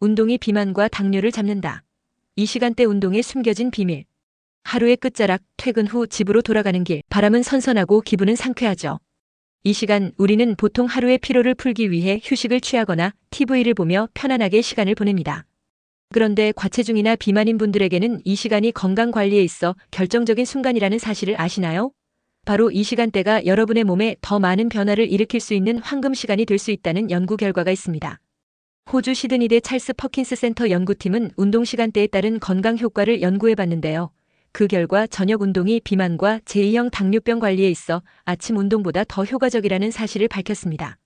운동이 비만과 당뇨를 잡는다. 이 시간대 운동에 숨겨진 비밀. 하루의 끝자락, 퇴근 후 집으로 돌아가는 길, 바람은 선선하고 기분은 상쾌하죠. 이 시간 우리는 보통 하루의 피로를 풀기 위해 휴식을 취하거나 TV를 보며 편안하게 시간을 보냅니다. 그런데 과체중이나 비만인 분들에게는 이 시간이 건강 관리에 있어 결정적인 순간이라는 사실을 아시나요? 바로 이 시간대가 여러분의 몸에 더 많은 변화를 일으킬 수 있는 황금 시간이 될 수 있다는 연구 결과가 있습니다. 호주 시드니대 찰스 퍼킨스 센터 연구팀은 운동 시간대에 따른 건강 효과를 연구해 봤는데요. 그 결과 저녁 운동이 비만과 제2형 당뇨병 관리에 있어 아침 운동보다 더 효과적이라는 사실을 밝혔습니다.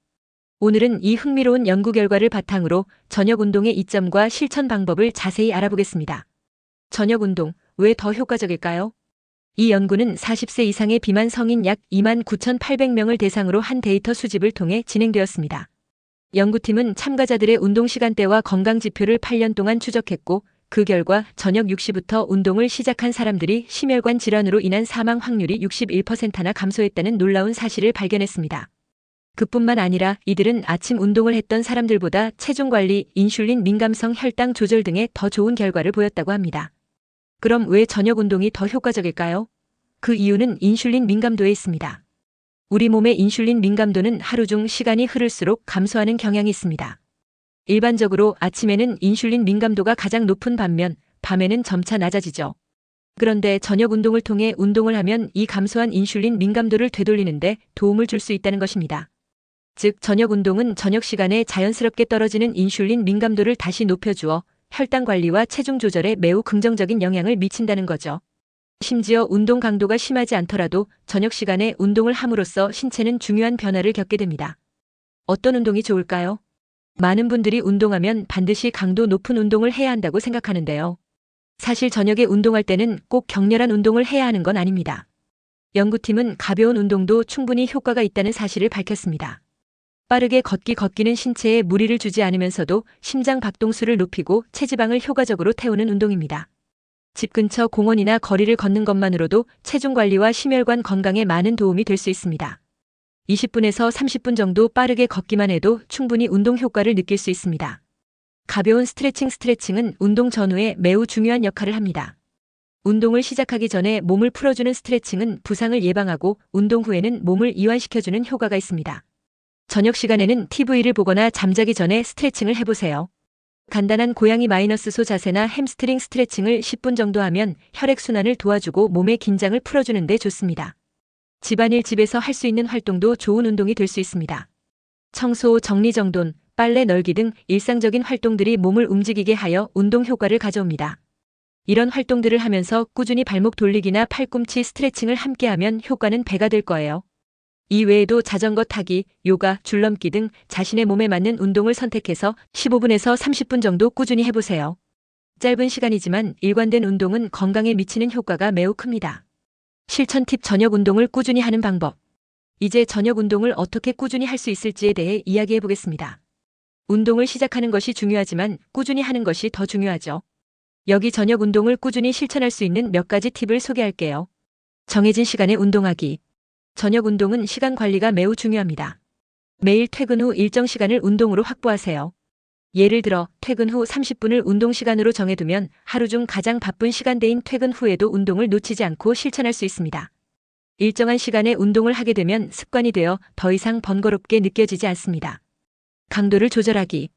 오늘은 이 흥미로운 연구 결과를 바탕으로 저녁 운동의 이점과 실천 방법을 자세히 알아보겠습니다. 저녁 운동, 왜 더 효과적일까요? 이 연구는 40세 이상의 비만 성인 약 29,800명을 대상으로 한 데이터 수집을 통해 진행되었습니다. 연구팀은 참가자들의 운동 시간대와 건강 지표를 8년 동안 추적했고, 그 결과 저녁 6시부터 운동을 시작한 사람들이 심혈관 질환으로 인한 사망 확률이 61%나 감소했다는 놀라운 사실을 발견했습니다. 그뿐만 아니라 이들은 아침 운동을 했던 사람들보다 체중 관리, 인슐린 민감성 혈당 조절 등의 더 좋은 결과를 보였다고 합니다. 그럼 왜 저녁 운동이 더 효과적일까요? 그 이유는 인슐린 민감도에 있습니다. 우리 몸의 인슐린 민감도는 하루 중 시간이 흐를수록 감소하는 경향이 있습니다. 일반적으로 아침에는 인슐린 민감도가 가장 높은 반면 밤에는 점차 낮아지죠. 그런데 저녁 운동을 통해 운동을 하면 이 감소한 인슐린 민감도를 되돌리는데 도움을 줄 수 있다는 것입니다. 즉, 저녁 운동은 저녁 시간에 자연스럽게 떨어지는 인슐린 민감도를 다시 높여주어 혈당 관리와 체중 조절에 매우 긍정적인 영향을 미친다는 거죠. 심지어 운동 강도가 심하지 않더라도 저녁 시간에 운동을 함으로써 신체는 중요한 변화를 겪게 됩니다. 어떤 운동이 좋을까요? 많은 분들이 운동하면 반드시 강도 높은 운동을 해야 한다고 생각하는데요. 사실 저녁에 운동할 때는 꼭 격렬한 운동을 해야 하는 건 아닙니다. 연구팀은 가벼운 운동도 충분히 효과가 있다는 사실을 밝혔습니다. 빠르게 걷기는 신체에 무리를 주지 않으면서도 심장 박동수를 높이고 체지방을 효과적으로 태우는 운동입니다. 집 근처 공원이나 거리를 걷는 것만으로도 체중 관리와 심혈관 건강에 많은 도움이 될 수 있습니다. 20분에서 30분 정도 빠르게 걷기만 해도 충분히 운동 효과를 느낄 수 있습니다. 가벼운 스트레칭은 운동 전후에 매우 중요한 역할을 합니다. 운동을 시작하기 전에 몸을 풀어주는 스트레칭은 부상을 예방하고 운동 후에는 몸을 이완시켜주는 효과가 있습니다. 저녁 시간에는 TV를 보거나 잠자기 전에 스트레칭을 해보세요. 간단한 고양이 마이너스 소 자세나 햄스트링 스트레칭을 10분 정도 하면 혈액순환을 도와주고 몸의 긴장을 풀어주는 데 좋습니다. 집안일 집에서 할 수 있는 활동도 좋은 운동이 될 수 있습니다. 청소, 정리정돈, 빨래 널기 등 일상적인 활동들이 몸을 움직이게 하여 운동 효과를 가져옵니다. 이런 활동들을 하면서 꾸준히 발목 돌리기나 팔꿈치 스트레칭을 함께하면 효과는 배가 될 거예요. 이 외에도 자전거 타기, 요가, 줄넘기 등 자신의 몸에 맞는 운동을 선택해서 15분에서 30분 정도 꾸준히 해보세요. 짧은 시간이지만 일관된 운동은 건강에 미치는 효과가 매우 큽니다. 실천 팁: 저녁 운동을 꾸준히 하는 방법. 이제 저녁 운동을 어떻게 꾸준히 할 수 있을지에 대해 이야기해 보겠습니다. 운동을 시작하는 것이 중요하지만 꾸준히 하는 것이 더 중요하죠. 여기 저녁 운동을 꾸준히 실천할 수 있는 몇 가지 팁을 소개할게요. 정해진 시간에 운동하기. 저녁 운동은 시간 관리가 매우 중요합니다. 매일 퇴근 후 일정 시간을 운동으로 확보하세요. 예를 들어 퇴근 후 30분을 운동 시간으로 정해두면 하루 중 가장 바쁜 시간대인 퇴근 후에도 운동을 놓치지 않고 실천할 수 있습니다. 일정한 시간에 운동을 하게 되면 습관이 되어 더 이상 번거롭게 느껴지지 않습니다. 강도를 조절하기.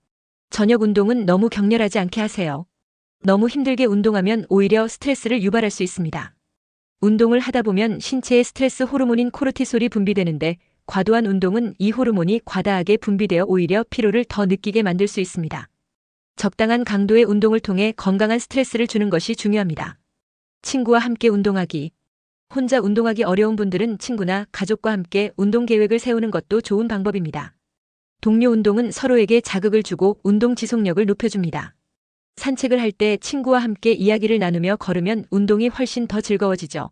저녁 운동은 너무 격렬하지 않게 하세요. 너무 힘들게 운동하면 오히려 스트레스를 유발할 수 있습니다. 운동을 하다 보면 신체의 스트레스 호르몬인 코르티솔이 분비되는데 과도한 운동은 이 호르몬이 과다하게 분비되어 오히려 피로를 더 느끼게 만들 수 있습니다. 적당한 강도의 운동을 통해 건강한 스트레스를 주는 것이 중요합니다. 친구와 함께 운동하기. 혼자 운동하기 어려운 분들은 친구나 가족과 함께 운동 계획을 세우는 것도 좋은 방법입니다. 동료 운동은 서로에게 자극을 주고 운동 지속력을 높여줍니다. 산책을 할 때 친구와 함께 이야기를 나누며 걸으면 운동이 훨씬 더 즐거워지죠.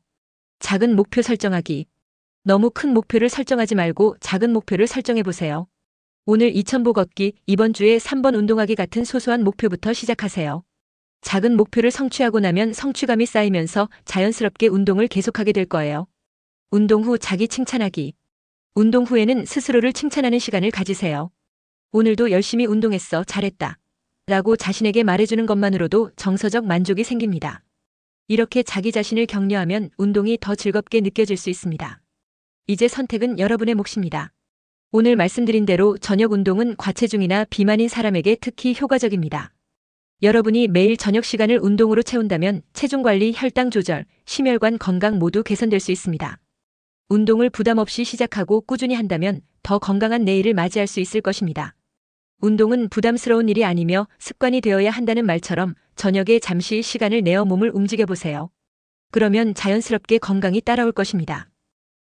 작은 목표 설정하기. 너무 큰 목표를 설정하지 말고 작은 목표를 설정해 보세요. 오늘 2000보 걷기, 이번 주에 3번 운동하기 같은 소소한 목표부터 시작하세요. 작은 목표를 성취하고 나면 성취감이 쌓이면서 자연스럽게 운동을 계속하게 될 거예요. 운동 후 자기 칭찬하기. 운동 후에는 스스로를 칭찬하는 시간을 가지세요. 오늘도 열심히 운동했어, 잘했다. 라고 자신에게 말해주는 것만으로도 정서적 만족이 생깁니다. 이렇게 자기 자신을 격려하면 운동이 더 즐겁게 느껴질 수 있습니다. 이제 선택은 여러분의 몫입니다. 오늘 말씀드린 대로 저녁 운동은 과체중이나 비만인 사람에게 특히 효과적입니다. 여러분이 매일 저녁 시간을 운동으로 채운다면 체중 관리, 혈당 조절, 심혈관 건강 모두 개선될 수 있습니다. 운동을 부담 없이 시작하고 꾸준히 한다면 더 건강한 내일을 맞이할 수 있을 것입니다. 운동은 부담스러운 일이 아니며 습관이 되어야 한다는 말처럼 저녁에 잠시 시간을 내어 몸을 움직여 보세요. 그러면 자연스럽게 건강이 따라올 것입니다.